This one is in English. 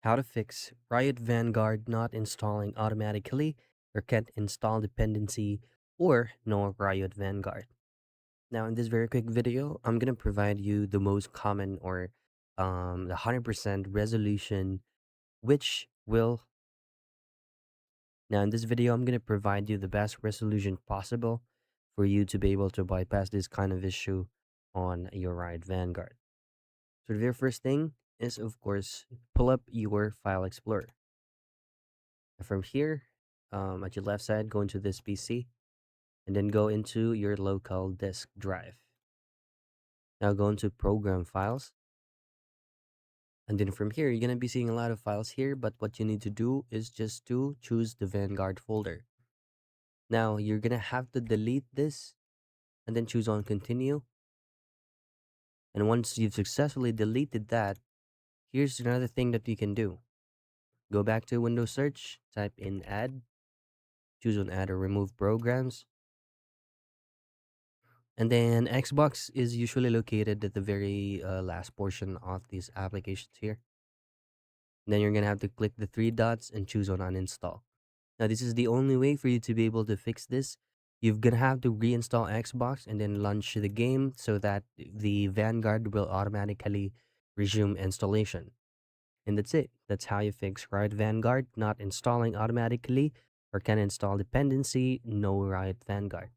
How to fix Riot Vanguard not installing automatically or can't install dependency or no Riot Vanguard. Now, in this very quick video, I'm going to provide you the most common or the 100% resolution, which will. Now, in this video, I'm going to provide you the best resolution possible for you to be able to bypass this kind of issue on your Riot Vanguard. So, the very first thing is, of course, pull up your File Explorer. From here, at your left side, go into this PC and then go into your local disk drive. Now go into Program Files. And then from here, you're going to be seeing a lot of files here, but what you need to do is just to choose the Vanguard folder. Now you're going to have to delete this and then choose on Continue. And once you've successfully deleted that, here's another thing that you can do. Go back to Windows Search, type in Add, choose on Add or Remove Programs. And then Xbox is usually located at the very last portion of these applications here. Then you're going to have to click the three dots and choose on uninstall. Now, this is the only way for you to be able to fix this. You're going to have to reinstall Xbox and then launch the game so that the Vanguard will automatically resume installation. And that's it. That's how you fix Riot Vanguard not installing automatically or can install dependency, no Riot Vanguard.